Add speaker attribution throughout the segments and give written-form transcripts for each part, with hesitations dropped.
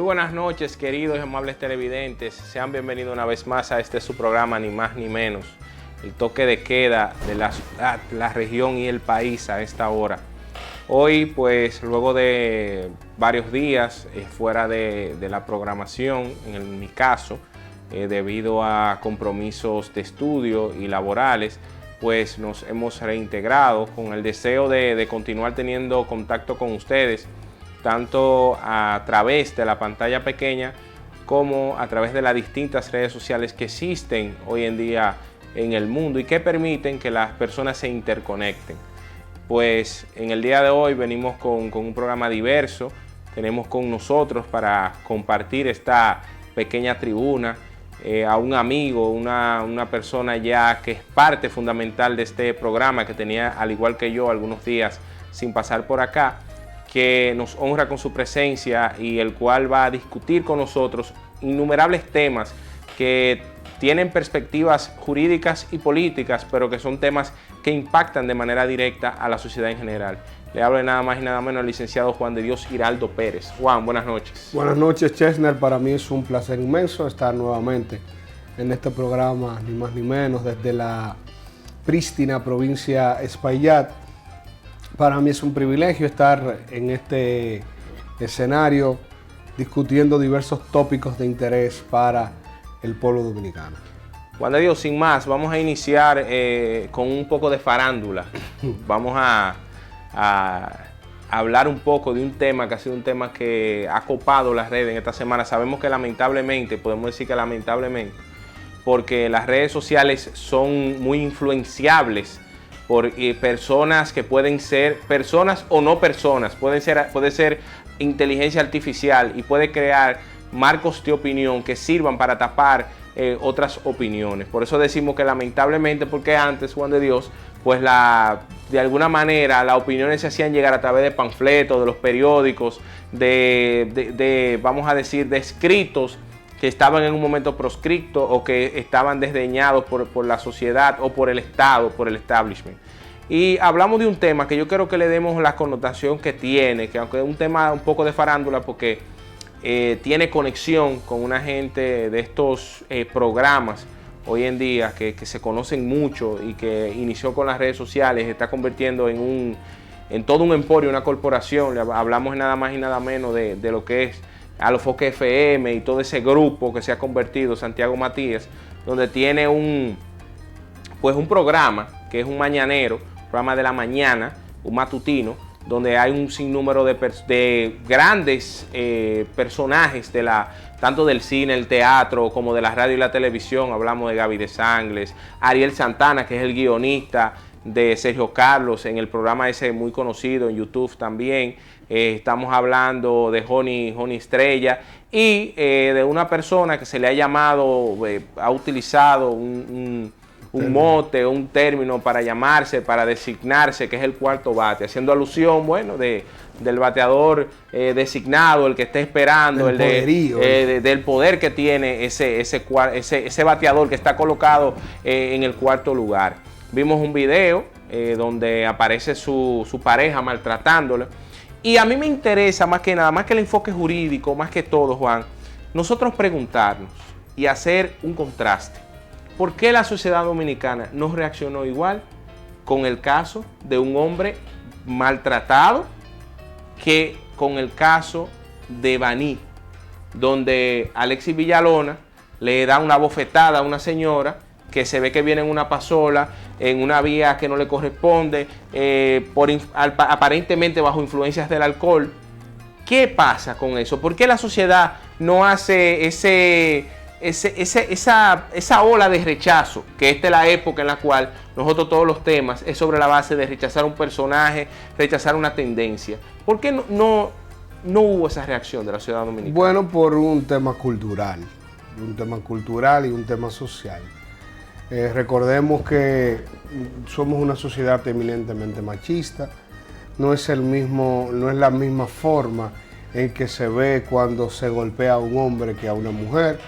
Speaker 1: buenas noches, queridos y amables televidentes. Sean bienvenidos una vez más a su programa, ni más ni menos. El toque de queda de la ciudad, la región y el país a esta hora. Hoy, pues, luego de varios días fuera de la programación, en mi caso, debido a compromisos de estudio y laborales, pues nos hemos reintegrado con el deseo de continuar teniendo contacto con ustedes, tanto a través de la pantalla pequeña como a través de las distintas redes sociales que existen hoy en día en el mundo y que permiten que las personas se interconecten. Pues en el día de hoy venimos con un programa diverso. Tenemos con nosotros para compartir esta pequeña tribuna a un amigo, una persona ya que es parte fundamental de este programa, que tenía, al igual que yo, algunos días sin pasar por acá, que nos honra con su presencia y el cual va a discutir con nosotros innumerables temas que tienen perspectivas jurídicas y políticas, pero que son temas que impactan de manera directa a la sociedad en general. Le hablo de nada más y nada menos al licenciado Juan de Dios Giraldo Pérez. Juan, buenas noches.
Speaker 2: Buenas noches, Chesner. Para mí es un placer inmenso estar nuevamente en este programa, ni más ni menos, desde la prístina provincia Espaillat. Para mí es un privilegio estar en este escenario discutiendo diversos tópicos de interés para el pueblo dominicano.
Speaker 1: Juan de Dios, sin más, vamos a iniciar con un poco de farándula. Vamos a hablar un poco de un tema que ha sido un tema que ha copado las redes en esta semana. Sabemos que lamentablemente, podemos decir que lamentablemente, porque las redes sociales son muy influenciables por personas que pueden ser personas o no personas, puede ser inteligencia artificial y puede crear marcos de opinión que sirvan para tapar otras opiniones. Por eso decimos que lamentablemente, porque antes, Juan de Dios, pues de alguna manera las opiniones se hacían llegar a través de panfletos, de los periódicos, vamos a decir, de escritos que estaban en un momento proscripto o que estaban desdeñados por la sociedad o por el Estado, por el establishment. Y hablamos de un tema que yo creo que le demos la connotación que tiene, que aunque es un tema un poco de farándula, porque tiene conexión con una gente de estos programas hoy en día que se conocen mucho y que inició con las redes sociales, se está convirtiendo en todo un emporio, una corporación. Hablamos nada más y nada menos de lo que es Alofoque FM y todo ese grupo que se ha convertido, Santiago Matías, donde tiene un programa que es un mañanero, programa de la mañana, un matutino, donde hay un sinnúmero de grandes personajes tanto del cine, el teatro, como de la radio y la televisión. Hablamos de Gaby de Sangles, Ariel Santana, que es el guionista de Sergio Carlos, en el programa ese muy conocido en YouTube también. Estamos hablando de Joni Estrella y de una persona que se le ha llamado, ha utilizado un mote, un término para llamarse, para designarse, que es el cuarto bate, haciendo alusión, bueno, del bateador designado, el que está esperando, del poder que tiene ese bateador que está colocado en el cuarto lugar. Vimos un video donde aparece su pareja maltratándole. Y a mí me interesa más que nada, más que el enfoque jurídico, más que todo, Juan, nosotros preguntarnos y hacer un contraste. ¿Por qué la sociedad dominicana no reaccionó igual con el caso de un hombre maltratado que con el caso de Baní, donde Alexis Villalona le da una bofetada a una señora que se ve que viene en una pasola, en una vía que no le corresponde, aparentemente bajo influencias del alcohol? ¿Qué pasa con eso? ¿Por qué la sociedad no hace esa ola de rechazo? Que esta es la época en la cual nosotros todos los temas es sobre la base de rechazar un personaje, rechazar una tendencia. ¿Por qué no hubo esa reacción de la sociedad dominicana?
Speaker 2: Bueno, por un tema cultural y un tema social. Recordemos que somos una sociedad eminentemente machista. No es la misma forma en que se ve cuando se golpea a un hombre que a una mujer.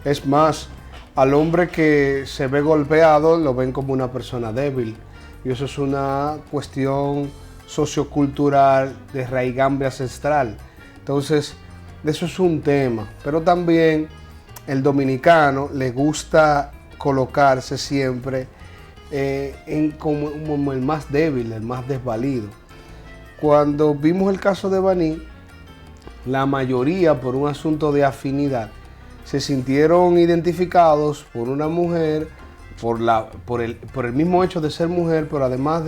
Speaker 2: Es más, al hombre que se ve golpeado lo ven como una persona débil. Y eso es una cuestión sociocultural de raigambre ancestral. Entonces, de eso es un tema, pero también el dominicano le gusta colocarse siempre como el más débil, el más desvalido. Cuando vimos el caso de Baní, la mayoría, por un asunto de afinidad, se sintieron identificados por una mujer, por el mismo hecho de ser mujer, pero además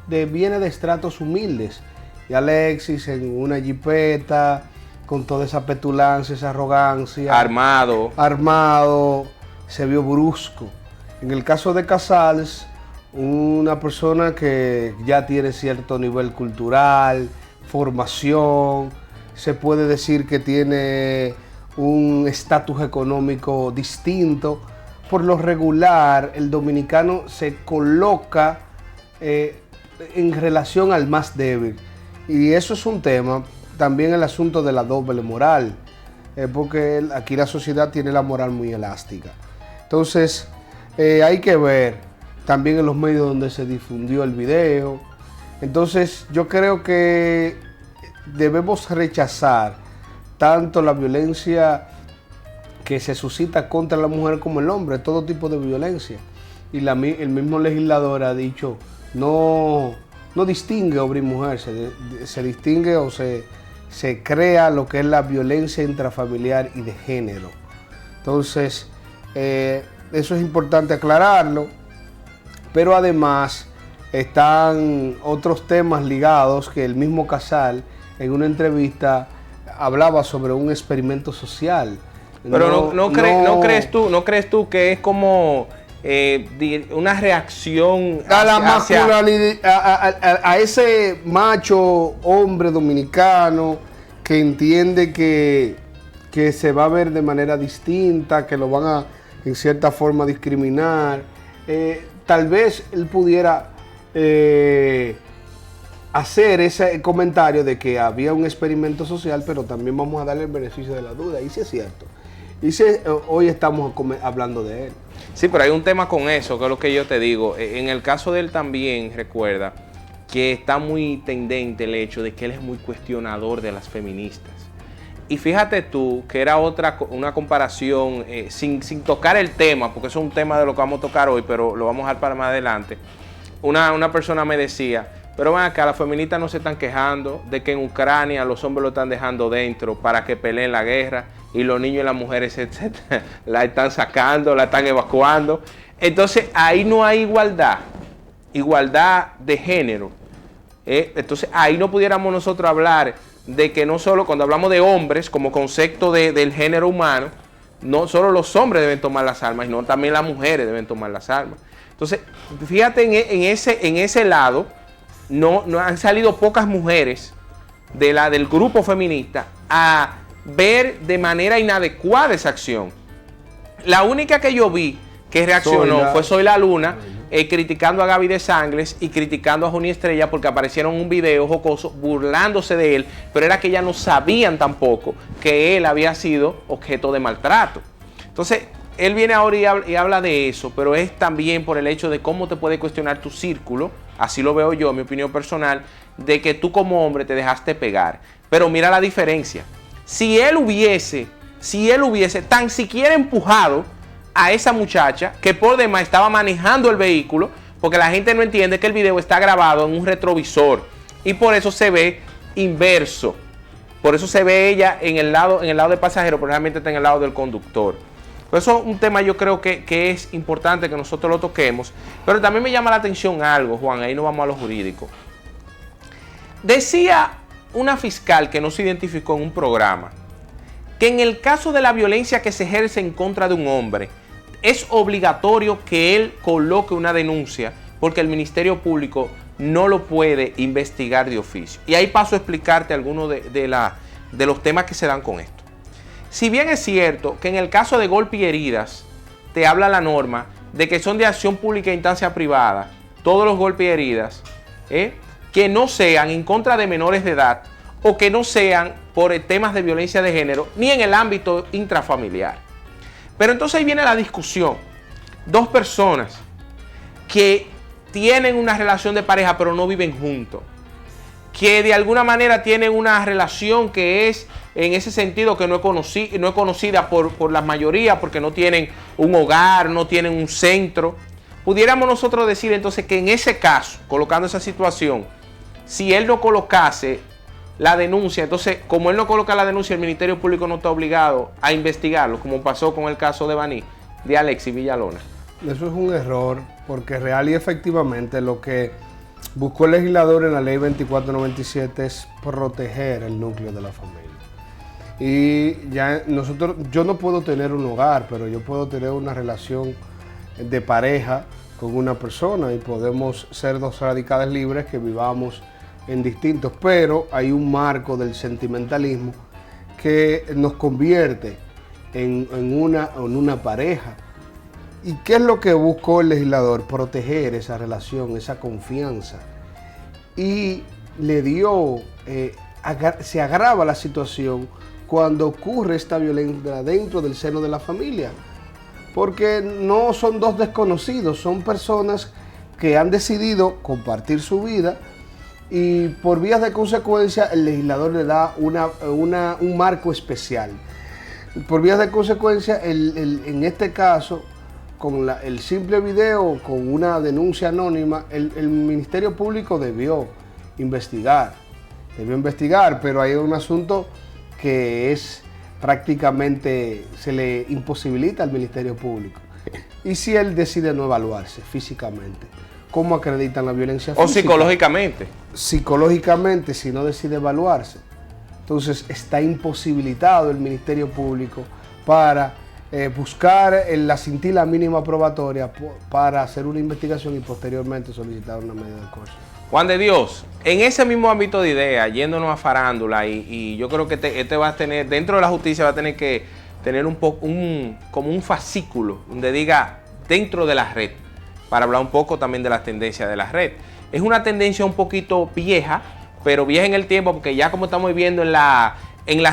Speaker 2: viene de estratos humildes. Y Alexis en una jipeta, con toda esa petulancia, esa arrogancia. Armado, se vio brusco. En el caso de Casals, una persona que ya tiene cierto nivel cultural, formación, se puede decir que tiene un estatus económico distinto. Por lo regular, el dominicano se coloca en relación al más débil. Y eso es un tema, también el asunto de la doble moral, porque aquí la sociedad tiene la moral muy elástica. Entonces, hay que ver también en los medios donde se difundió el video. Entonces, yo creo que debemos rechazar tanto la violencia que se suscita contra la mujer como el hombre, todo tipo de violencia. Y el mismo legislador ha dicho, no distingue hombre y mujer, se distingue o se crea lo que es la violencia intrafamiliar y de género. Entonces, eso es importante aclararlo, pero además están otros temas ligados que el mismo Casal en una entrevista hablaba sobre un experimento social.
Speaker 1: Pero ¿no crees tú que es como una reacción
Speaker 2: a la masculinidad, a ese macho hombre dominicano que entiende que se va a ver de manera distinta, que lo van a en cierta forma discriminar? Tal vez él pudiera hacer ese comentario de que había un experimento social, pero también vamos a darle el beneficio de la duda, y si es cierto. Y si hoy estamos hablando de él.
Speaker 1: Sí, pero hay un tema con eso, que es lo que yo te digo. En el caso de él también, recuerda que está muy tendente el hecho de que él es muy cuestionador de las feministas. Y fíjate tú que era una comparación, sin tocar el tema, porque eso es un tema de lo que vamos a tocar hoy, pero lo vamos a dejar para más adelante. Una persona me decía, pero ven acá, las feministas no se están quejando de que en Ucrania los hombres lo están dejando dentro para que peleen la guerra y los niños y las mujeres la están sacando, la están evacuando. Entonces ahí no hay igualdad de género. Entonces ahí no pudiéramos nosotros hablar de que no solo cuando hablamos de hombres como concepto del género humano, no solo los hombres deben tomar las armas, sino también las mujeres deben tomar las armas. Entonces, fíjate en ese lado, no han salido pocas mujeres del grupo feminista a ver de manera inadecuada esa acción. La única que yo vi que reaccionó fue Soy la Luna, criticando a Gaby de Sangles y criticando a Joni Estrella porque aparecieron en un video jocoso burlándose de él, pero era que ya no sabían tampoco que él había sido objeto de maltrato. Entonces, él viene ahora y habla de eso, pero es también por el hecho de cómo te puede cuestionar tu círculo, así lo veo yo, mi opinión personal, de que tú como hombre te dejaste pegar. Pero mira la diferencia. Si él hubiese tan siquiera empujado a esa muchacha, que por demás estaba manejando el vehículo, porque la gente no entiende que el video está grabado en un retrovisor y por eso se ve inverso. Por eso se ve ella en el lado del pasajero, pero realmente está en el lado del conductor. Por eso es un tema yo creo que es importante que nosotros lo toquemos. Pero también me llama la atención algo, Juan, ahí no vamos a lo jurídico. Decía una fiscal que no se identificó en un programa que en el caso de la violencia que se ejerce en contra de un hombre, es obligatorio que él coloque una denuncia porque el Ministerio Público no lo puede investigar de oficio. Y ahí paso a explicarte algunos de los temas que se dan con esto. Si bien es cierto que en el caso de golpe y heridas, te habla la norma de que son de acción pública e instancia privada, todos los golpes y heridas, que no sean en contra de menores de edad o que no sean por temas de violencia de género, ni en el ámbito intrafamiliar. Pero entonces ahí viene la discusión. Dos personas que tienen una relación de pareja pero no viven juntos, que de alguna manera tienen una relación que es en ese sentido que no es conocida por la mayoría porque no tienen un hogar, no tienen un centro. Pudiéramos nosotros decir entonces que en ese caso, colocando esa situación, si él no colocase la denuncia, entonces como él no coloca la denuncia, el Ministerio Público no está obligado a investigarlo, como pasó con el caso de Baní, de Alexis Villalona.
Speaker 2: Eso es un error, porque real y efectivamente lo que buscó el legislador en la ley 2497 es proteger el núcleo de la familia. Y ya yo no puedo tener un hogar, pero yo puedo tener una relación de pareja con una persona y podemos ser dos radicales libres que vivamos en distintos, pero hay un marco del sentimentalismo que nos convierte en una pareja. ¿Y qué es lo que buscó el legislador? Proteger esa relación, esa confianza. Y le dio, se agrava la situación cuando ocurre esta violencia dentro del seno de la familia. Porque no son dos desconocidos, son personas que han decidido compartir su vida y por vías de consecuencia el legislador le da un marco especial. Por vías de consecuencia, en este caso, con el simple video, con una denuncia anónima, el Ministerio Público debió investigar, pero hay un asunto que es prácticamente, se le imposibilita al Ministerio Público. Y si él decide no evaluarse físicamente, ¿cómo acreditan la violencia física?
Speaker 1: O psicológicamente.
Speaker 2: Psicológicamente, si no decide evaluarse. Entonces está imposibilitado el Ministerio Público para buscar la cintila mínima probatoria para hacer una investigación y posteriormente solicitar una medida de coerción.
Speaker 1: Juan de Dios, en ese mismo ámbito de ideas, yéndonos a farándula, y yo creo que este va a tener, dentro de la justicia va a tener que tener como un fascículo donde diga dentro de la red, para hablar un poco también de las tendencias de la red. Es una tendencia un poquito vieja, pero vieja en el tiempo, porque ya como estamos viendo en la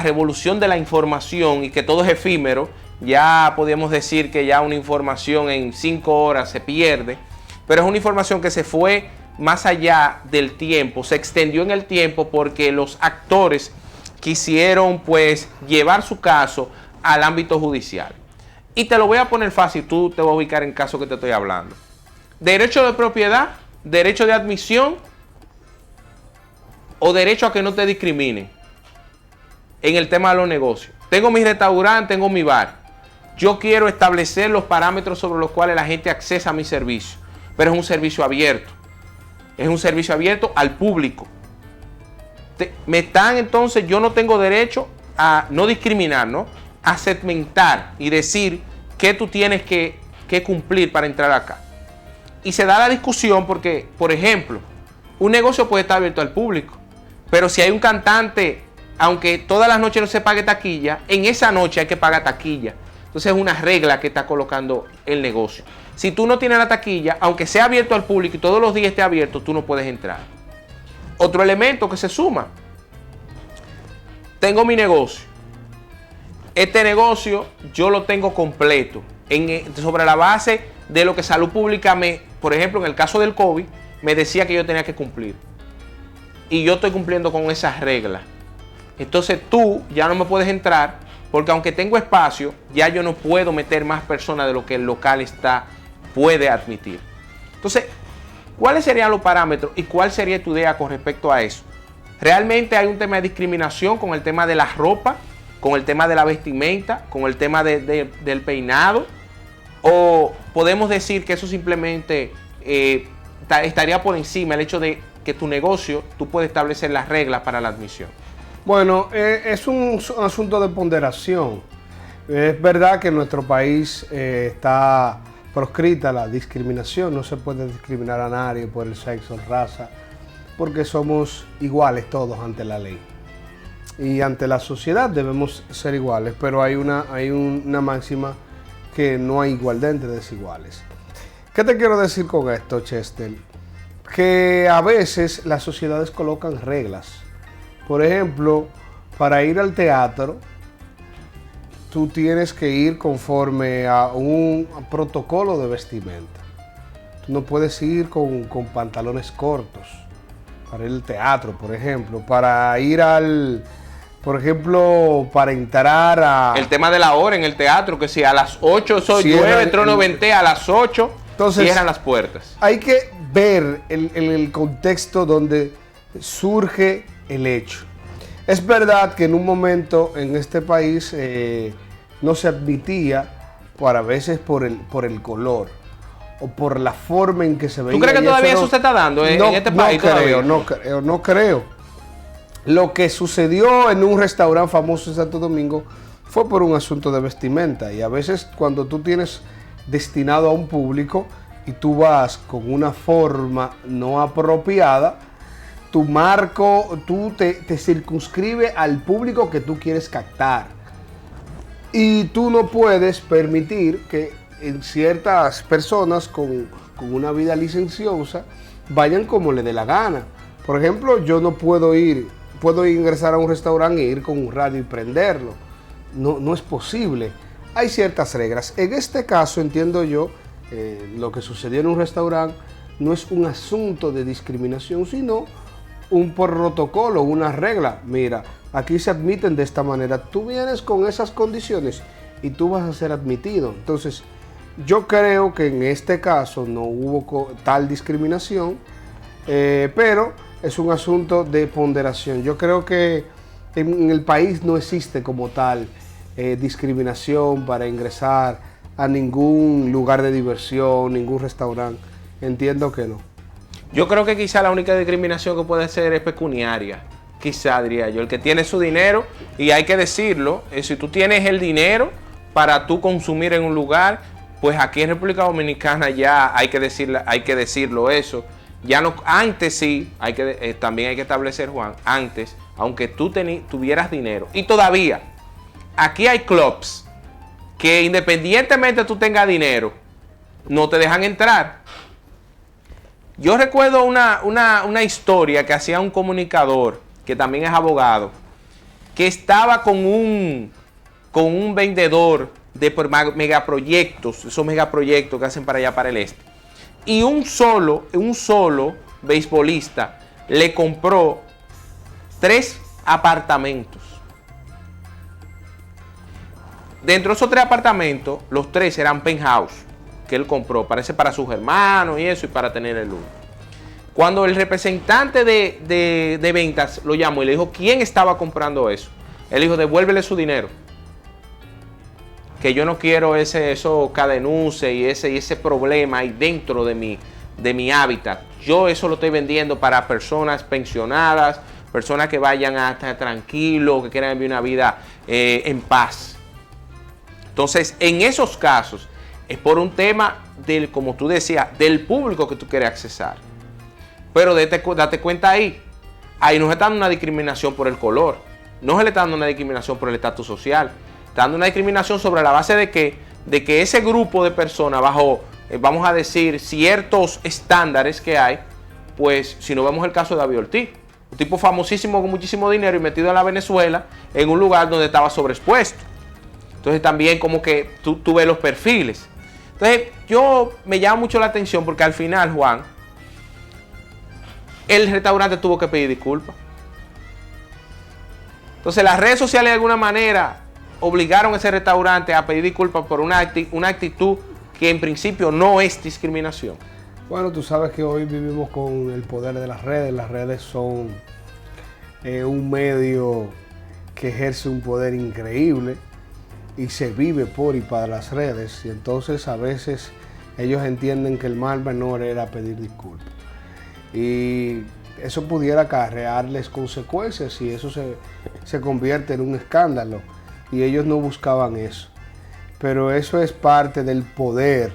Speaker 1: revolución de la información y que todo es efímero, ya podríamos decir que ya una información en 5 horas se pierde, pero es una información que se fue más allá del tiempo, se extendió en el tiempo porque los actores quisieron pues llevar su caso al ámbito judicial. Y te lo voy a poner fácil, tú te vas a ubicar en el caso que te estoy hablando. Derecho de propiedad, derecho de admisión o derecho a que no te discriminen en el tema de los negocios. Tengo mi restaurante, tengo mi bar. Yo quiero establecer los parámetros sobre los cuales la gente accesa a mi servicio, pero es un servicio abierto. Es un servicio abierto al público. Entonces, yo no tengo derecho a no discriminar, ¿no? A segmentar y decir qué tú tienes que cumplir para entrar acá. Y se da la discusión porque, por ejemplo, un negocio puede estar abierto al público, pero si hay un cantante, aunque todas las noches no se pague taquilla, en esa noche hay que pagar taquilla. Entonces es una regla que está colocando el negocio. Si tú no tienes la taquilla, aunque sea abierto al público y todos los días esté abierto, tú no puedes entrar. Otro elemento que se suma. Tengo mi negocio. Este negocio yo lo tengo completo sobre la base de lo que Salud Pública por ejemplo, en el caso del COVID, me decía que yo tenía que cumplir. Y yo estoy cumpliendo con esas reglas. Entonces tú ya no me puedes entrar porque aunque tengo espacio, ya yo no puedo meter más personas de lo que el local puede admitir. Entonces, ¿cuáles serían los parámetros y cuál sería tu idea con respecto a eso? ¿Realmente hay un tema de discriminación con el tema de la ropa, con el tema de la vestimenta, con el tema del peinado? ¿O podemos decir que eso simplemente estaría por encima el hecho de que tu negocio, tú puedes establecer las reglas para la admisión?
Speaker 2: Bueno, es un asunto de ponderación. Es verdad que en nuestro país está proscrita la discriminación, no se puede discriminar a nadie por el sexo, raza, porque somos iguales todos ante la ley. Y ante la sociedad debemos ser iguales, pero hay una máxima que no hay igualdad entre desiguales. ¿Qué te quiero decir con esto, Chester? Que a veces las sociedades colocan reglas. Por ejemplo, para ir al teatro, tú tienes que ir conforme a un protocolo de vestimenta. Tú no puedes ir con pantalones cortos para ir al teatro, por ejemplo. Para ir Por ejemplo, para entrar a...
Speaker 1: El tema de la hora en el teatro, que si a las 8 soy
Speaker 2: Sí,
Speaker 1: 9, trono 20, a las 8
Speaker 2: entonces,
Speaker 1: cierran las puertas.
Speaker 2: Hay que ver el contexto donde surge el hecho. Es verdad que en un momento en este país no se admitía, a veces por el color o por la forma en que se veía.
Speaker 1: ¿Tú crees que todavía eso se está dando en este país?
Speaker 2: No creo. Lo que sucedió en un restaurante famoso en Santo Domingo fue por un asunto de vestimenta, y a veces cuando tú tienes destinado a un público y tú vas con una forma no apropiada, tu marco, tú te circunscribe al público que tú quieres captar. Y tú no puedes permitir que en ciertas personas con una vida licenciosa vayan como le dé la gana. Por ejemplo, yo no puedo ingresar a un restaurante e ir con un radio y prenderlo. No es posible. Hay ciertas reglas. En este caso, entiendo yo, lo que sucedió en un restaurante no es un asunto de discriminación, sino un protocolo, una regla. Mira, aquí se admiten de esta manera. Tú vienes con esas condiciones y tú vas a ser admitido. Entonces, yo creo que en este caso no hubo tal discriminación, pero es un asunto de ponderación. Yo creo que en el país no existe como tal discriminación para ingresar a ningún lugar de diversión, ningún restaurante. Entiendo que no.
Speaker 1: Yo creo que quizá la única discriminación que puede ser es pecuniaria. Quizá, diría yo, el que tiene su dinero, y hay que decirlo, si tú tienes el dinero para tú consumir en un lugar, pues aquí en República Dominicana ya hay que decirlo eso. Ya no, antes sí, también hay que establecer, Juan, antes, aunque tú tuvieras dinero, y todavía, aquí hay clubs que independientemente tú tengas dinero, no te dejan entrar. Yo recuerdo una historia que hacía un comunicador, que también es abogado, que estaba con un vendedor de megaproyectos, esos megaproyectos que hacen para allá, para el este. Y un solo beisbolista le compró 3 apartamentos. Dentro de esos 3 apartamentos, los 3 eran penthouse que él compró, parece para sus hermanos y eso, y para tener el uno. Cuando el representante de ventas lo llamó y le dijo quién estaba comprando eso, él dijo: devuélvele su dinero, que yo no quiero eso cadenuce y ese problema ahí dentro de mi hábitat. Yo eso lo estoy vendiendo para personas pensionadas, personas que vayan a estar tranquilos, que quieran vivir una vida en paz. Entonces, en esos casos, es por un tema como tú decías, del público que tú quieres accesar. Pero date cuenta ahí no se está dando una discriminación por el color, no se le está dando una discriminación por el estatus social, está dando una discriminación sobre la base de que ese grupo de personas, bajo, vamos a decir, ciertos estándares que hay, pues si no vemos el caso de David Ortiz, un tipo famosísimo con muchísimo dinero y metido en la Venezuela, en un lugar donde estaba sobreexpuesto. Entonces también como que tú ves los perfiles. Entonces me llama mucho la atención porque al final, Juan, el restaurante tuvo que pedir disculpas. Entonces las redes sociales de alguna manera obligaron a ese restaurante a pedir disculpas por una actitud que en principio no es discriminación.
Speaker 2: Bueno, tú sabes que hoy vivimos con el poder de las redes. Las redes son un medio que ejerce un poder increíble y se vive por y para las redes. Y entonces a veces ellos entienden que el mal menor era pedir disculpas. Y eso pudiera acarrearles consecuencias y eso se convierte en un escándalo. Y ellos no buscaban eso. Pero eso es parte del poder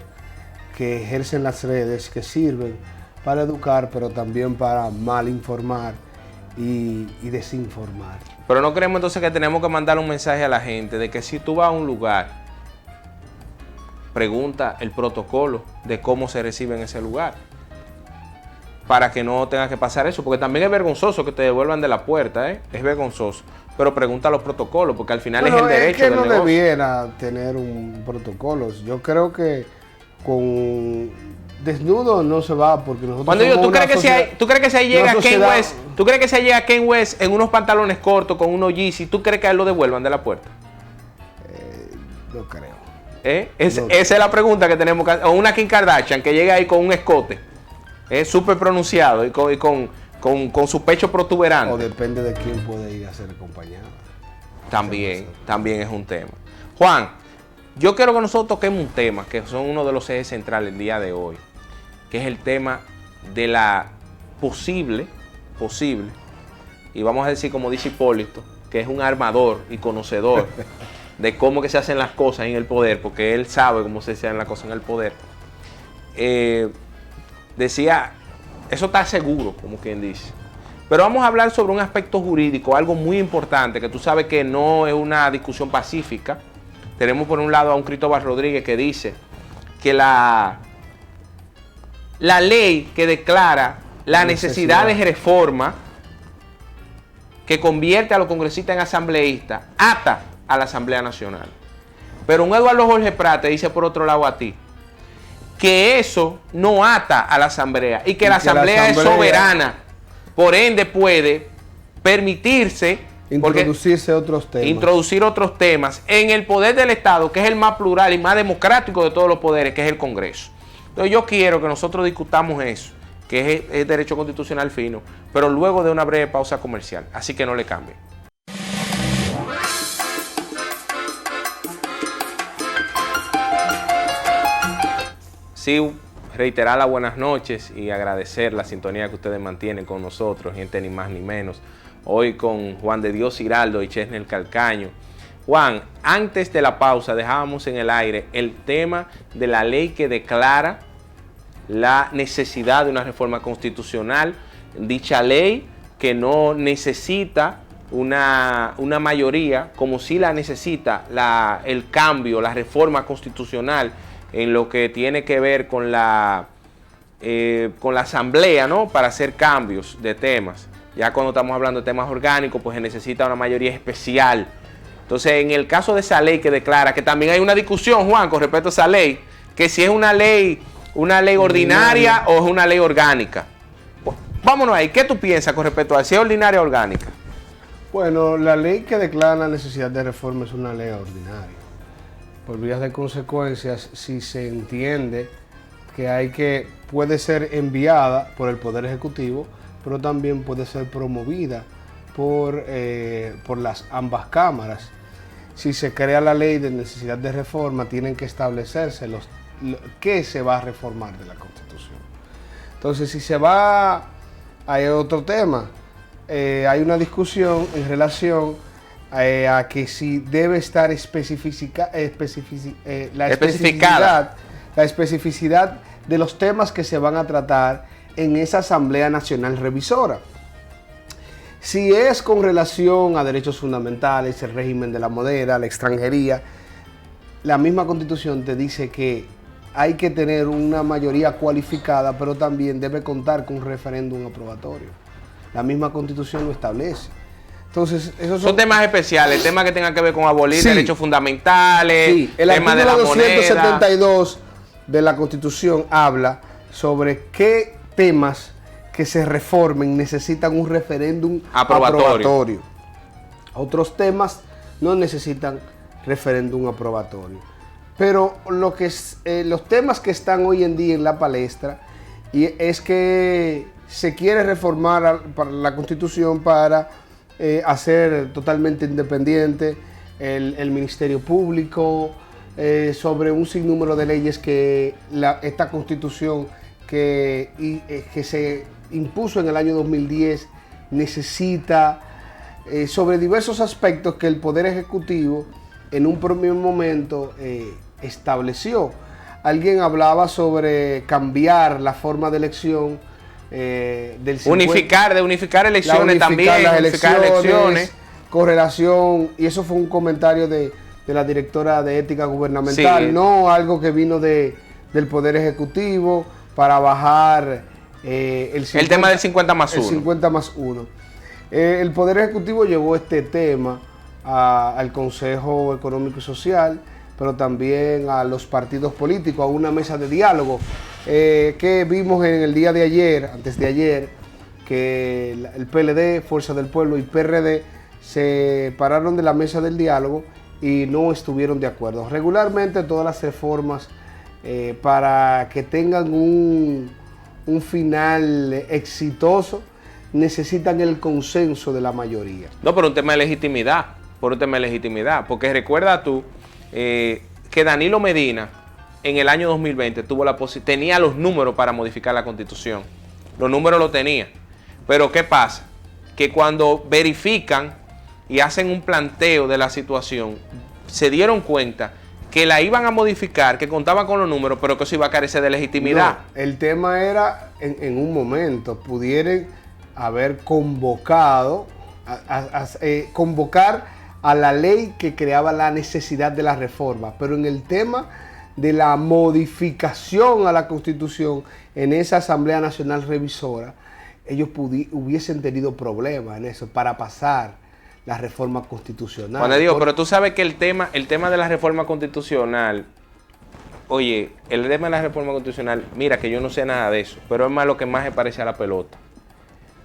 Speaker 2: que ejercen las redes, que sirven para educar, pero también para mal informar y desinformar.
Speaker 1: Pero no creemos entonces que tenemos que mandar un mensaje a la gente de que si tú vas a un lugar, pregunta el protocolo de cómo se recibe en ese lugar, para que no tenga que pasar eso, porque también es vergonzoso que te devuelvan de la puerta, es vergonzoso. Pero pregunta los protocolos, porque al final es el derecho del negocio.
Speaker 2: No debiera tener un protocolo. Yo creo que con desnudo no se va porque nosotros
Speaker 1: Cuando digo,
Speaker 2: somos una sociedad-
Speaker 1: ¿tú crees que se llega
Speaker 2: una
Speaker 1: Kanye
Speaker 2: sociedad-
Speaker 1: West? ¿Tú crees que se llega Kanye West en unos pantalones cortos con unos Yeezy? ¿Tú crees que a él lo devuelvan de la puerta?
Speaker 2: No creo.
Speaker 1: Esa es la pregunta que tenemos que hacer. O una Kim Kardashian que llega ahí con un escote súper pronunciado y con su pecho protuberante.
Speaker 2: O depende de quién puede ir a ser acompañada.
Speaker 1: También es un tema. Juan, yo quiero que nosotros toquemos un tema que son uno de los ejes centrales del día de hoy, que es el tema de la posible, y vamos a decir como dice Hipólito, que es un armador y conocedor de cómo que se hacen las cosas en el poder, porque él sabe cómo se hacen las cosas en el poder. Decía, eso está seguro, como quien dice. Pero vamos a hablar sobre un aspecto jurídico, algo muy importante, que tú sabes que no es una discusión pacífica. Tenemos por un lado a un Cristóbal Rodríguez que dice que la ley que declara la necesidad de reforma que convierte a los congresistas en asambleístas ata a la Asamblea Nacional. Pero un Eduardo Jorge Prat te dice por otro lado a ti que eso no ata a la Asamblea y que la Asamblea es soberana, por ende puede permitirse introducir otros temas en el poder del Estado, que es el más plural y más democrático de todos los poderes, que es el Congreso. Entonces yo quiero que nosotros discutamos eso, que es derecho constitucional fino, pero luego de una breve pausa comercial, así que no le cambien. Sí, reiterar las buenas noches y agradecer la sintonía que ustedes mantienen con nosotros, gente ni más ni menos. Hoy con Juan de Dios Giraldo y Chesnel Calcaño. Juan, antes de la pausa dejábamos en el aire el tema de la ley que declara la necesidad de una reforma constitucional. Dicha ley que no necesita una mayoría, como si la necesita el cambio, la reforma constitucional en lo que tiene que ver con la asamblea, ¿no? Para hacer cambios de temas. Ya cuando estamos hablando de temas orgánicos, pues se necesita una mayoría especial. Entonces, en el caso de esa ley que declara, que también hay una discusión, Juan, con respecto a esa ley, que si es una ley ordinaria o es una ley orgánica. Vámonos ahí, ¿qué tú piensas con respecto a si es ordinaria o orgánica?
Speaker 2: Bueno, la ley que declara la necesidad de reforma es una ley ordinaria. Por vías de consecuencias, si se entiende que puede ser enviada por el Poder Ejecutivo, pero también puede ser promovida por las ambas cámaras. Si se crea la ley de necesidad de reforma, tienen que establecerse qué se va a reformar de la Constitución. Entonces, si se va, hay otro tema. Hay una discusión en relación a que si debe estar la especificidad de los temas que se van a tratar en esa Asamblea Nacional Revisora. Si es con relación a derechos fundamentales, el régimen de la moneda, la extranjería, la misma Constitución te dice que hay que tener una mayoría cualificada, pero también debe contar con un referéndum aprobatorio. La misma Constitución lo establece. Entonces, esos
Speaker 1: son temas especiales, temas que tengan que ver con abolir derechos fundamentales,
Speaker 2: sí. El
Speaker 1: tema de la
Speaker 2: artículo 272
Speaker 1: moneda.
Speaker 2: De la Constitución habla sobre qué temas que se reformen necesitan un referéndum aprobatorio. Otros temas no necesitan referéndum aprobatorio. Pero los temas que están hoy en día en la palestra es que se quiere reformar la Constitución para hacer totalmente independiente el Ministerio Público, sobre un sinnúmero de leyes que esta Constitución que se impuso en el año 2010 necesita, sobre diversos aspectos que el Poder Ejecutivo en un primer momento estableció. Alguien hablaba sobre cambiar la forma de elección
Speaker 1: unificar elecciones también, unificar elecciones
Speaker 2: con relación, y eso fue un comentario de la directora de ética gubernamental, sí. No algo que vino del Poder Ejecutivo para bajar el
Speaker 1: tema del 50 más 1.
Speaker 2: El 50 más 1. El Poder Ejecutivo llevó este tema al Consejo Económico y Social, pero también a los partidos políticos, a una mesa de diálogo que vimos en el día de ayer, antes de ayer, que el PLD, Fuerza del Pueblo y PRD se pararon de la mesa del diálogo y no estuvieron de acuerdo. Regularmente todas las reformas para que tengan un final exitoso necesitan el consenso de la mayoría.
Speaker 1: No, por un tema de legitimidad, porque recuerda tú que Danilo Medina en el año 2020 tenía los números para modificar la Constitución. Los números los tenía. Pero ¿qué pasa? Que cuando verifican y hacen un planteo de la situación, se dieron cuenta que la iban a modificar, que contaban con los números, pero que eso iba a carecer de legitimidad.
Speaker 2: No, el tema era, en un momento, pudieran haber convocado, convocar a la ley que creaba la necesidad de la reforma, pero en el tema de la modificación a la Constitución en esa Asamblea Nacional Revisora, ellos hubiesen tenido problemas en eso para pasar la reforma constitucional.
Speaker 1: Bueno, digo, pero tú sabes que el tema de la reforma constitucional, oye, el tema de la reforma constitucional, mira que yo no sé nada de eso, pero es más lo que más se parece a la pelota.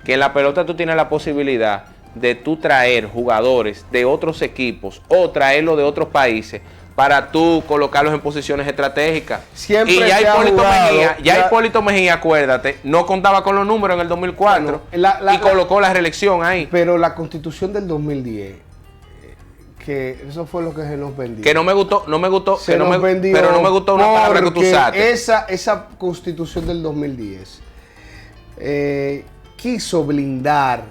Speaker 1: Que en la pelota tú tienes la posibilidad de tú traer jugadores de otros equipos o traerlos de otros países para tú colocarlos en posiciones estratégicas.
Speaker 2: Siempre
Speaker 1: y ya Hipólito Mejía, acuérdate, no contaba con los números en el 2004 y colocó la reelección ahí.
Speaker 2: Pero la Constitución del 2010, que eso fue lo que se nos vendió.
Speaker 1: Que no me gustó, pero no me gustó una palabra que tú usaste.
Speaker 2: Esa Constitución del 2010 quiso blindar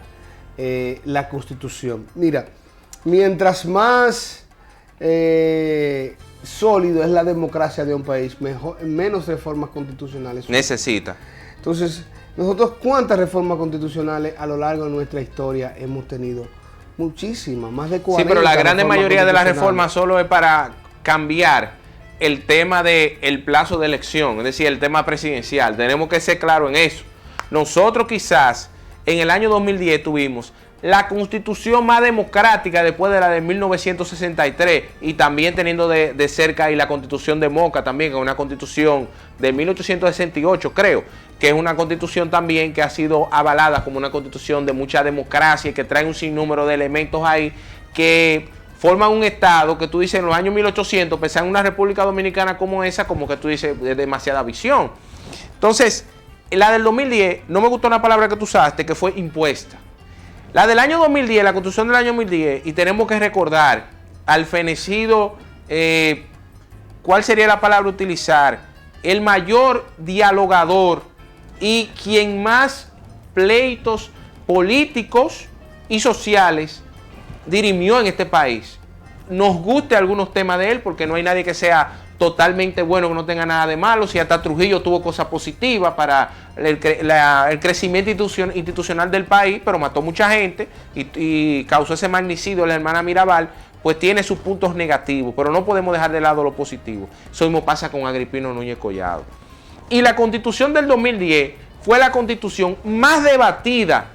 Speaker 2: la Constitución. Mira, mientras más sólido es la democracia de un país, menos reformas constitucionales
Speaker 1: necesita.
Speaker 2: Entonces, nosotros, ¿cuántas reformas constitucionales a lo largo de nuestra historia hemos tenido? Muchísimas, más de 40.
Speaker 1: Sí, pero la gran mayoría de las reformas solo es para cambiar el tema del plazo de elección, es decir, el tema presidencial. Tenemos que ser claros en eso. Nosotros quizás en el año 2010 tuvimos la constitución más democrática después de la de 1963 y también teniendo de cerca ahí la constitución de Moca también, que es una constitución de 1868 creo, que es una constitución también que ha sido avalada como una constitución de mucha democracia y que trae un sinnúmero de elementos ahí que forman un estado que tú dices en los años 1800, pensar en una República Dominicana como esa, como que tú dices de demasiada visión. Entonces, la del 2010, no me gustó una palabra que tú usaste, que fue impuesta. La del año 2010, la Constitución del año 2010, y tenemos que recordar al fenecido, ¿cuál sería la palabra a utilizar? El mayor dialogador y quien más pleitos políticos y sociales dirimió en este país. Nos guste algunos temas de él, porque no hay nadie que sea totalmente bueno, que no tenga nada de malo. Si hasta Trujillo tuvo cosas positivas para el crecimiento institucional del país, pero mató mucha gente y causó ese magnicidio de la hermana Mirabal, pues tiene sus puntos negativos, pero no podemos dejar de lado lo positivo. Eso mismo pasa con Agripino Núñez Collado. Y la Constitución del 2010 fue la Constitución más debatida.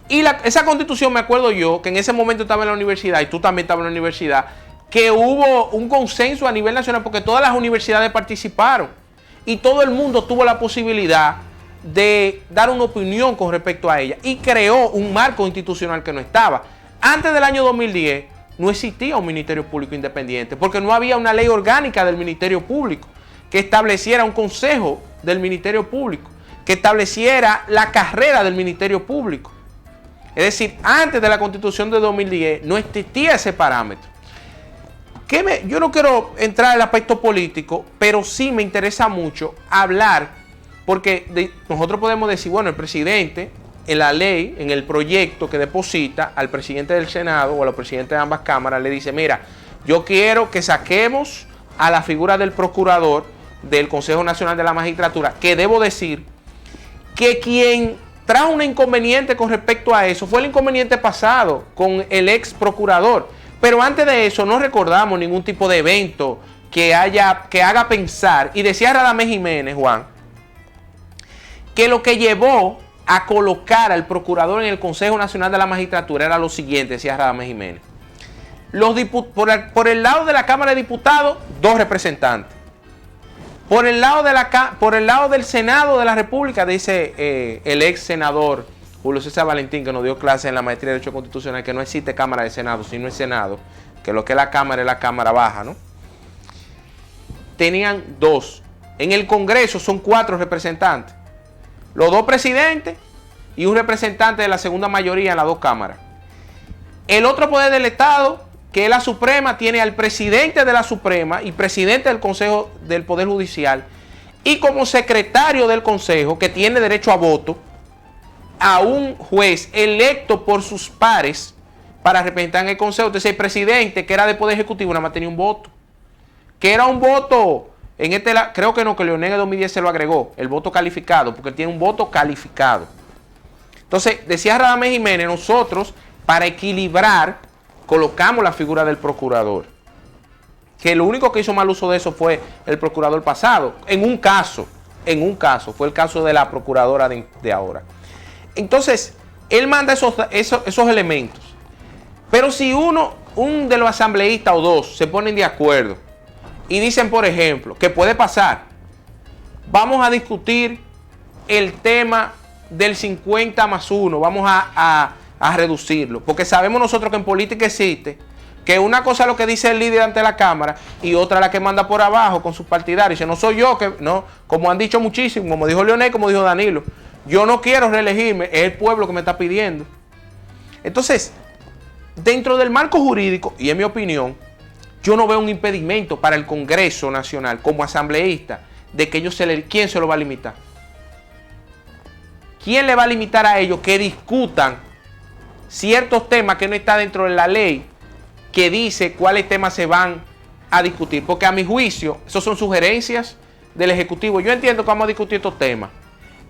Speaker 1: Y esa Constitución, me acuerdo yo, que en ese momento estaba en la universidad, y tú también estabas en la universidad, que hubo un consenso a nivel nacional porque todas las universidades participaron y todo el mundo tuvo la posibilidad de dar una opinión con respecto a ella y creó un marco institucional que no estaba. Antes del año 2010 no existía un Ministerio Público Independiente porque no había una ley orgánica del Ministerio Público que estableciera un consejo del Ministerio Público, que estableciera la carrera del Ministerio Público. Es decir, antes de la Constitución de 2010 no existía ese parámetro. Yo no quiero entrar en el aspecto político, pero sí me interesa mucho hablar, porque nosotros podemos decir, bueno, el presidente en la ley, en el proyecto que deposita al presidente del Senado o a los presidentes de ambas cámaras, le dice, mira, yo quiero que saquemos a la figura del procurador del Consejo Nacional de la Magistratura, que debo decir que quien trajo un inconveniente con respecto a eso fue el inconveniente pasado con el ex procurador. Pero antes de eso no recordamos ningún tipo de evento que haga pensar, y decía Radamés Jiménez, Juan, que lo que llevó a colocar al procurador en el Consejo Nacional de la Magistratura era lo siguiente, decía Radamés Jiménez. Por el lado de la Cámara de Diputados, 2 representantes. Por el lado del Senado de la República, dice el ex senador Julio César Valentín, que nos dio clase en la maestría de Derecho Constitucional, que no existe Cámara de Senado, sino el Senado, que lo que es la Cámara Baja, ¿no? Tenían 2. En el Congreso son 4 representantes. Los 2 presidentes y un representante de la segunda mayoría en las 2 cámaras. El otro poder del Estado, que es la Suprema, tiene al presidente de la Suprema y presidente del Consejo del Poder Judicial, y como secretario del Consejo, que tiene derecho a voto, a un juez electo por sus pares para representar en el Consejo. Entonces el presidente, que era de Poder Ejecutivo, nada más tenía un voto. Que era un voto, creo que no, que Leonel en 2010 se lo agregó, el voto calificado, porque él tiene un voto calificado. Entonces, decía Radamés Jiménez, nosotros, para equilibrar, colocamos la figura del procurador. Que lo único que hizo mal uso de eso fue el procurador pasado. En un caso, fue el caso de la procuradora de ahora. Entonces, él manda esos elementos. Pero si un de los asambleístas o 2 se ponen de acuerdo y dicen, por ejemplo, que puede pasar, vamos a discutir el tema del 50+1, vamos a reducirlo, porque sabemos nosotros que en política existe que una cosa es lo que dice el líder ante la Cámara y otra la que manda por abajo con sus partidarios. Dice, no soy yo, no, como han dicho muchísimo, como dijo Leonel, como dijo Danilo, yo no quiero reelegirme, es el pueblo que me está pidiendo. Entonces, dentro del marco jurídico, y en mi opinión, yo no veo un impedimento para el Congreso Nacional como asambleísta de que ¿quién se lo va a limitar? ¿Quién le va a limitar a ellos que discutan ciertos temas que no está dentro de la ley que dice cuáles temas se van a discutir? Porque a mi juicio, esos son sugerencias del Ejecutivo. Yo entiendo que vamos a discutir estos temas,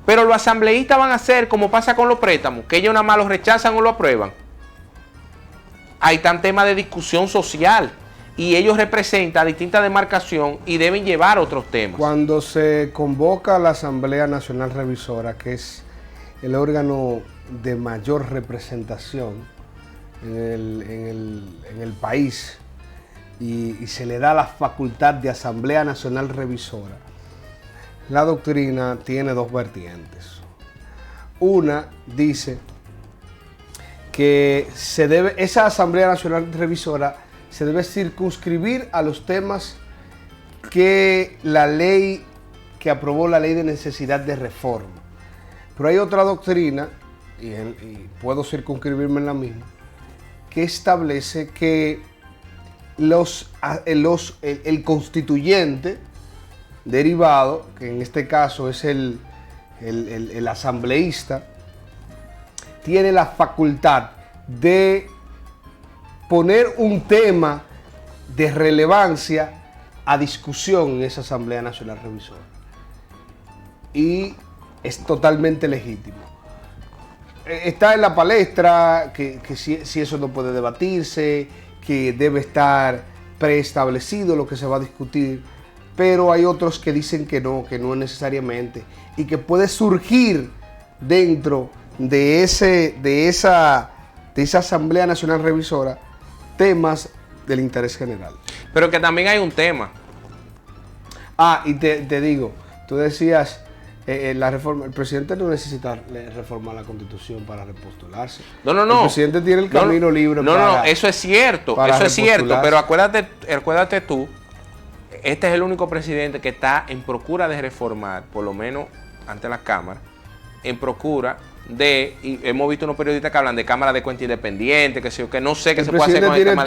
Speaker 1: pero los asambleístas van a hacer como pasa con los préstamos, que ellos nada más los rechazan o lo aprueban. Hay tan temas de discusión social y ellos representan distintas demarcaciones y deben llevar otros temas.
Speaker 2: Cuando se convoca a la Asamblea Nacional Revisora, que es el órgano de mayor representación en el país, y se le da la facultad de Asamblea Nacional Revisora, la doctrina tiene 2 vertientes. Una dice que esa Asamblea Nacional Revisora se debe circunscribir a los temas que la ley, que aprobó la ley de necesidad de reforma. Pero hay otra doctrina, y puedo circunscribirme en la misma, que establece que el constituyente derivado, que en este caso es el asambleísta, tiene la facultad de poner un tema de relevancia a discusión en esa Asamblea Nacional Revisora. Y es totalmente legítimo. Está en la palestra que si eso no puede debatirse, que debe estar preestablecido lo que se va a discutir, pero hay otros que dicen que no es necesariamente, y que puede surgir dentro de esa Asamblea Nacional Revisora temas del interés general.
Speaker 1: Pero que también hay un tema.
Speaker 2: Y te digo, tú decías, la reforma, el presidente no necesita reformar la Constitución para repostularse.
Speaker 1: No.
Speaker 2: El presidente tiene el camino libre
Speaker 1: No, eso es cierto, pero acuérdate tú, este es el único presidente que está en procura de reformar, por lo menos ante la Cámara, en procura de, y hemos visto unos periodistas que hablan de Cámara de Cuentas Independiente, que no sé qué se puede hacer con el tema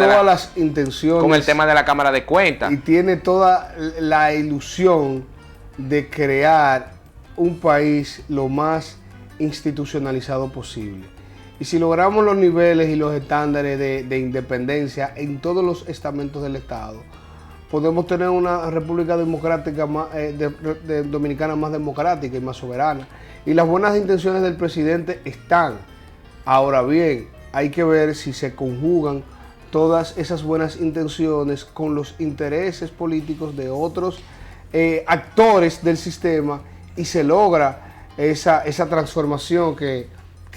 Speaker 2: con
Speaker 1: el tema de la Cámara de Cuentas.
Speaker 2: Y tiene toda la ilusión de crear un país lo más institucionalizado posible. Y si logramos los niveles y los estándares de independencia en todos los estamentos del Estado, podemos tener una república democrática más, dominicana más democrática y más soberana. Y las buenas intenciones del presidente están. Ahora bien, hay que ver si se conjugan todas esas buenas intenciones con los intereses políticos de otros actores del sistema, y se logra esa transformación que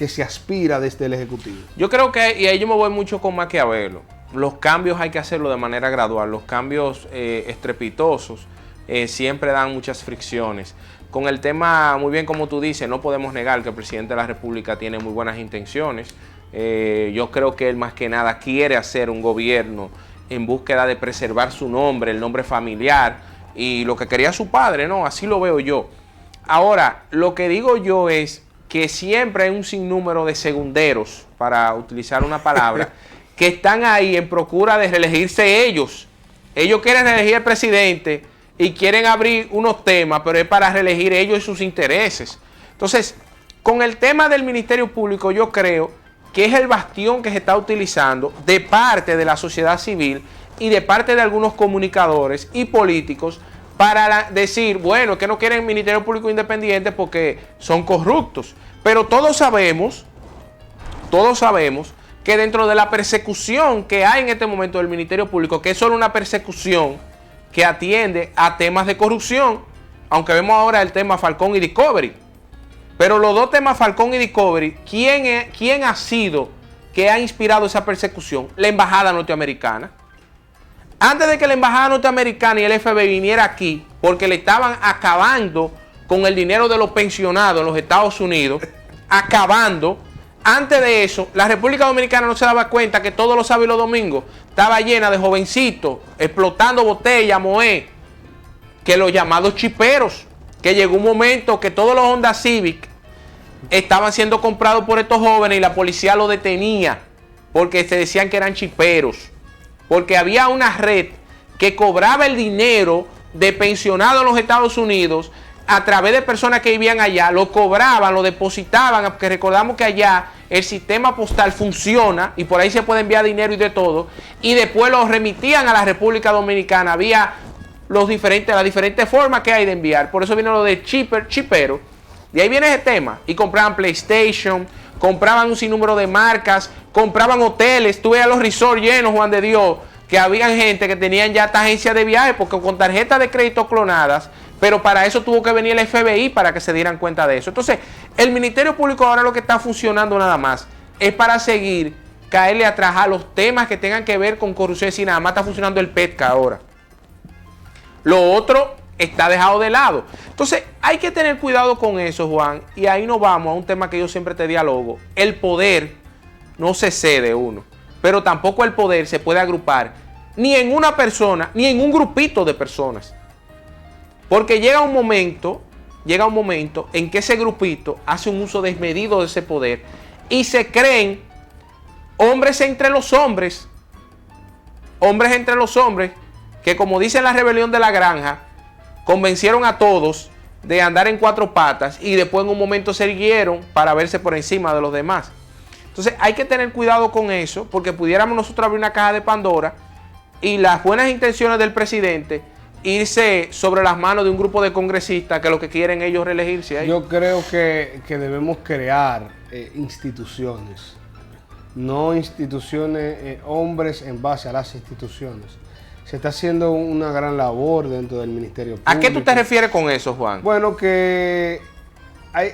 Speaker 2: se aspira desde el Ejecutivo.
Speaker 1: Yo creo que, y ahí yo me voy mucho con Maquiavelo, los cambios hay que hacerlo de manera gradual, los cambios estrepitosos siempre dan muchas fricciones. Con el tema, muy bien como tú dices, no podemos negar que el presidente de la República tiene muy buenas intenciones. Yo creo que él más que nada quiere hacer un gobierno en búsqueda de preservar su nombre, el nombre familiar y lo que quería su padre, ¿no? Así lo veo yo. Ahora, lo que digo yo es que siempre hay un sinnúmero de segunderos, para utilizar una palabra, que están ahí en procura de reelegirse ellos. Ellos quieren reelegir al presidente y quieren abrir unos temas, pero es para reelegir ellos y sus intereses. Entonces, con el tema del Ministerio Público, yo creo que es el bastión que se está utilizando de parte de la sociedad civil y de parte de algunos comunicadores y políticos para decir, bueno, que no quieren Ministerio Público Independiente porque son corruptos. Pero todos sabemos que dentro de la persecución que hay en este momento del Ministerio Público, que es solo una persecución que atiende a temas de corrupción, aunque vemos ahora el tema Falcón y Discovery. Pero los dos temas, Falcón y Discovery, ¿quién ha sido que ha inspirado esa persecución? La embajada norteamericana. Antes de que la embajada norteamericana y el FBI viniera aquí, porque le estaban acabando con el dinero de los pensionados en los Estados Unidos, acabando. Antes de eso, la República Dominicana no se daba cuenta que todos los sábados y los domingos estaba llena de jovencitos explotando botellas, moé, que los llamados chiperos, que llegó un momento que todos los Honda Civic estaban siendo comprados por estos jóvenes y la policía los detenía porque se decían que eran chiperos, porque había una red que cobraba el dinero de pensionados en los Estados Unidos a través de personas que vivían allá, lo cobraban, lo depositaban, porque recordamos que allá el sistema postal funciona y por ahí se puede enviar dinero y de todo, y después lo remitían a la República Dominicana. Había las diferentes formas que hay de enviar, por eso viene lo de chipero, de ahí viene ese tema, y compraban PlayStation, compraban un sinnúmero de marcas, compraban hoteles, tú veías los resorts llenos, Juan de Dios, que habían gente que tenían ya esta agencia de viaje, porque con tarjetas de crédito clonadas, pero para eso tuvo que venir el FBI para que se dieran cuenta de eso. Entonces, el Ministerio Público ahora lo que está funcionando nada más es para seguir, caerle atrás a los temas que tengan que ver con corrupción, y nada más está funcionando el PETCA ahora. Lo otro está dejado de lado. Entonces, hay que tener cuidado con eso, Juan, y ahí nos vamos a un tema que yo siempre te dialogo. El poder no se cede uno, pero tampoco el poder se puede agrupar ni en una persona, ni en un grupito de personas. Porque llega un momento en que ese grupito hace un uso desmedido de ese poder y se creen hombres entre los hombres, que, como dice la rebelión de la granja, convencieron a todos de andar en cuatro patas y después en un momento se erguieron para verse por encima de los demás. Entonces hay que tener cuidado con eso, porque pudiéramos nosotros abrir una caja de Pandora y las buenas intenciones del presidente irse sobre las manos de un grupo de congresistas que lo que quieren ellos reelegirse ahí.
Speaker 2: Yo creo que debemos crear instituciones, no instituciones, hombres en base a las instituciones. Se está haciendo una gran labor dentro del Ministerio Público.
Speaker 1: ¿A qué tú te refieres con eso, Juan?
Speaker 2: Bueno, que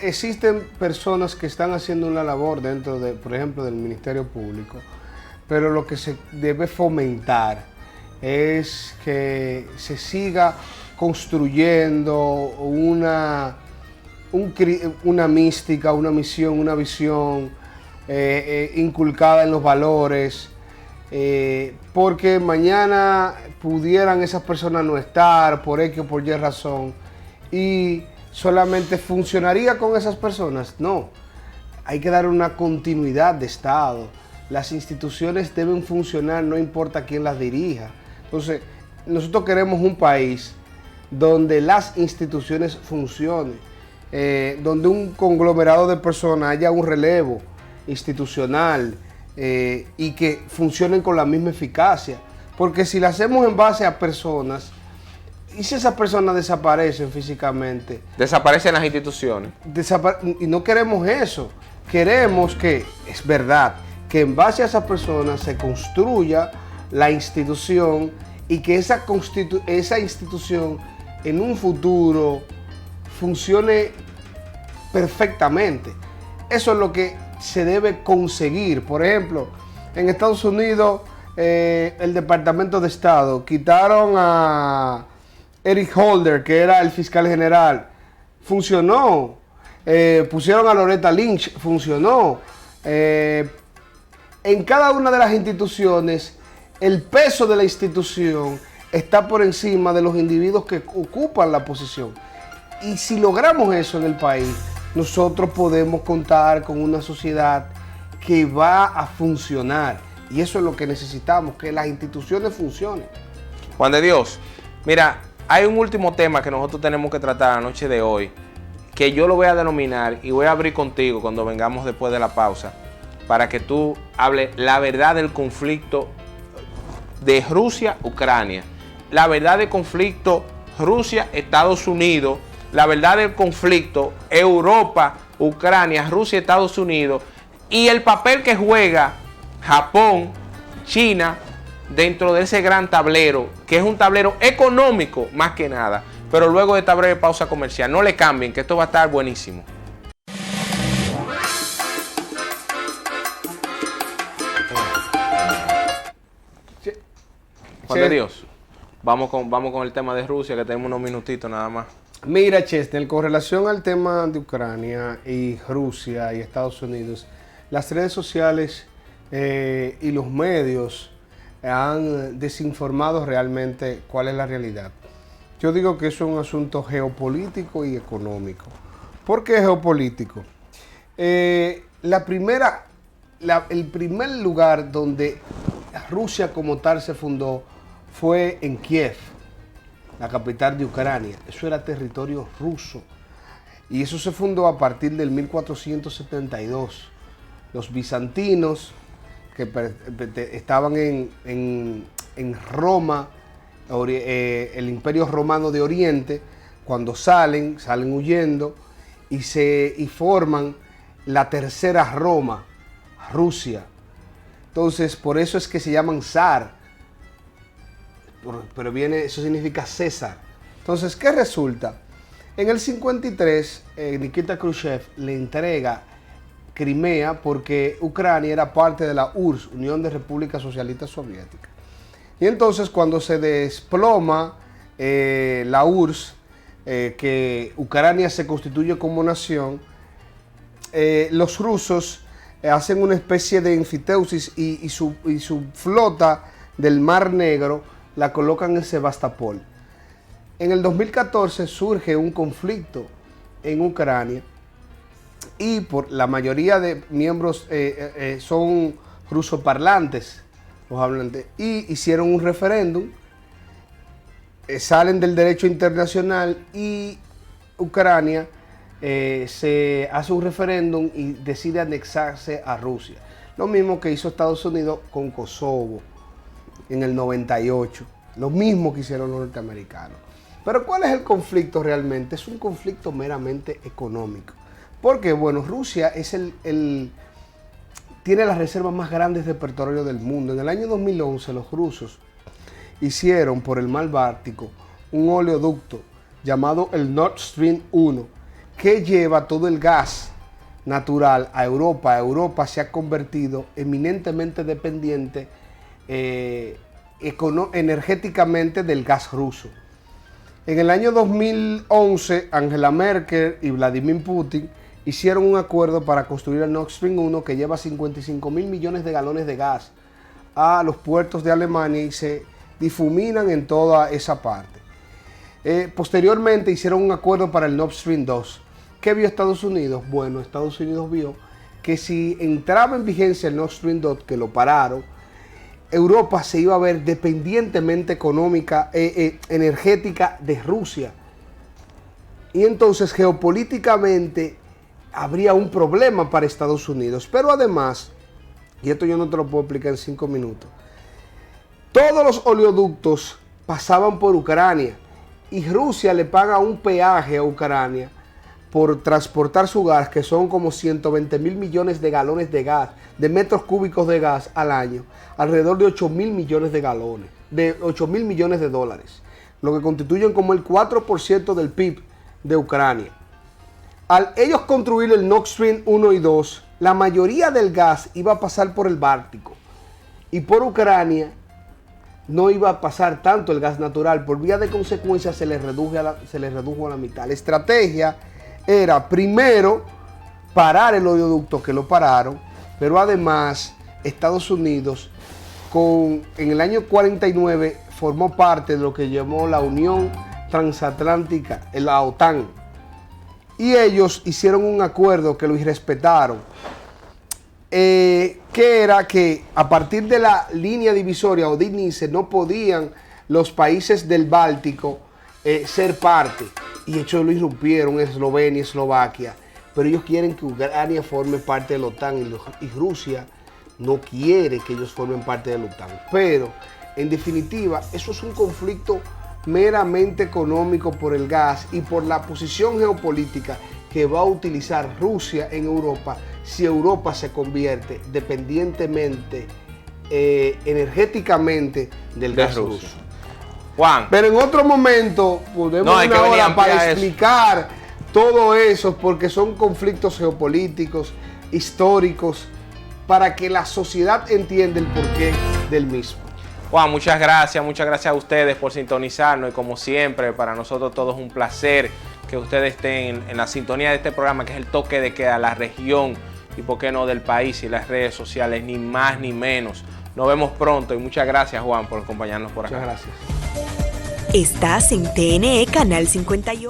Speaker 2: existen personas que están haciendo una labor dentro de, por ejemplo, del Ministerio Público, pero lo que se debe fomentar es que se siga construyendo una mística, una misión, una visión inculcada en los valores, porque mañana pudieran esas personas no estar por X o por Y razón y solamente funcionaría con esas personas. No, hay que dar una continuidad de Estado. Las instituciones deben funcionar, no importa quién las dirija. Entonces, nosotros queremos un país donde las instituciones funcionen, donde un conglomerado de personas haya un relevo institucional y que funcionen con la misma eficacia. Porque si lo hacemos en base a personas, y si esas personas desaparecen físicamente,
Speaker 1: desaparecen las instituciones.
Speaker 2: Y no queremos eso. Queremos que, es verdad, que en base a esas personas se construya la institución y que esa institución en un futuro funcione perfectamente. Eso es lo que se debe conseguir. Por ejemplo, en Estados Unidos, el Departamento de Estado quitaron Eric Holder, que era el fiscal general, funcionó. Pusieron a Loretta Lynch, funcionó. En cada una de las instituciones, el peso de la institución está por encima de los individuos que ocupan la posición. Y si logramos eso en el país, nosotros podemos contar con una sociedad que va a funcionar. Y eso es lo que necesitamos, que las instituciones funcionen.
Speaker 1: Juan de Dios, mira, hay un último tema que nosotros tenemos que tratar la noche de hoy, que yo lo voy a denominar y voy a abrir contigo cuando vengamos después de la pausa, para que tú hables la verdad del conflicto de Rusia-Ucrania, la verdad del conflicto Rusia-Estados Unidos, la verdad del conflicto Europa-Ucrania, Rusia-Estados Unidos, y el papel que juega Japón, China, dentro de ese gran tablero, que es un tablero económico más que nada. Pero luego de esta breve pausa comercial, no le cambien, que esto va a estar buenísimo. Juan de Dios, vamos con el tema de Rusia, que tenemos unos minutitos nada más.
Speaker 2: Mira, Chester, con relación al tema de Ucrania y Rusia y Estados Unidos, las redes sociales y los medios han desinformado realmente cuál es la realidad. Yo digo que eso es un asunto geopolítico y económico. ¿Por qué geopolítico? El primer lugar donde Rusia como tal se fundó fue en Kiev, la capital de Ucrania. Eso era territorio ruso. Y eso se fundó a partir del 1472. Los bizantinos, que estaban en Roma, el Imperio Romano de Oriente, cuando salen huyendo y forman la tercera Roma, Rusia. Entonces, por eso es que se llaman zar, pero eso significa César. Entonces, ¿qué resulta? En el 53, Nikita Khrushchev le entrega Crimea porque Ucrania era parte de la URSS, Unión de Repúblicas Socialistas Soviéticas. Y entonces cuando se desploma la URSS, que Ucrania se constituye como nación, los rusos hacen una especie de enfiteusis y su flota del Mar Negro la colocan en Sebastopol. En el 2014 surge un conflicto en Ucrania y por la mayoría de miembros son rusoparlantes, los hablantes, y hicieron un referéndum, salen del derecho internacional y Ucrania se hace un referéndum y decide anexarse a Rusia. Lo mismo que hizo Estados Unidos con Kosovo en el 98, lo mismo que hicieron los norteamericanos. Pero ¿cuál es el conflicto realmente? Es un conflicto meramente económico. Porque, bueno, Rusia es tiene las reservas más grandes de petróleo del mundo. En el año 2011 los rusos hicieron por el mar Báltico un oleoducto llamado el Nord Stream 1 que lleva todo el gas natural a Europa. Europa se ha convertido eminentemente dependiente energéticamente del gas ruso. En el año 2011 Angela Merkel y Vladimir Putin hicieron un acuerdo para construir el Nord Stream 1 que lleva 55 mil millones de galones de gas a los puertos de Alemania y se difuminan en toda esa parte. Posteriormente hicieron un acuerdo para el Nord Stream 2. ¿Qué vio Estados Unidos? Bueno, Estados Unidos vio que si entraba en vigencia el Nord Stream 2, que lo pararon, Europa se iba a ver dependientemente energética de Rusia. Y entonces geopolíticamente habría un problema para Estados Unidos. Pero además, y esto yo no te lo puedo explicar en 5 minutos, todos los oleoductos pasaban por Ucrania y Rusia le paga un peaje a Ucrania por transportar su gas, que son como 120 mil millones de galones de gas, de metros cúbicos de gas al año, alrededor de 8 mil millones de galones, de 8 mil millones de dólares, lo que constituyen como el 4% del PIB de Ucrania. Al ellos construir el Nord Stream 1 y 2, la mayoría del gas iba a pasar por el Báltico y por Ucrania no iba a pasar tanto el gas natural. Por vía de consecuencia se les redujo a la mitad. La estrategia era primero parar el oleoducto, que lo pararon, pero además Estados Unidos en el año 49 formó parte de lo que llamó la Unión Transatlántica, la OTAN. Y ellos hicieron un acuerdo que lo irrespetaron, que era que a partir de la línea divisoria o DNICE no podían los países del Báltico ser parte. Y ellos lo irrumpieron, Eslovenia, Eslovaquia. Pero ellos quieren que Ucrania forme parte de la OTAN y Rusia no quiere que ellos formen parte de la OTAN. Pero, en definitiva, eso es un conflicto meramente económico por el gas y por la posición geopolítica que va a utilizar Rusia en Europa si Europa se convierte dependientemente energéticamente del gas ruso.
Speaker 1: Juan.
Speaker 2: Pero en otro momento podemos una hora para explicar todo eso, porque son conflictos geopolíticos, históricos, para que la sociedad entienda el porqué del mismo.
Speaker 1: Juan, muchas gracias a ustedes por sintonizarnos y como siempre, para nosotros todo es un placer que ustedes estén en la sintonía de este programa que es el toque de queda, la región y por qué no del país y las redes sociales, ni más ni menos. Nos vemos pronto y muchas gracias, Juan, por acompañarnos por acá.
Speaker 2: Muchas gracias.
Speaker 3: Estás en TNE Canal 58.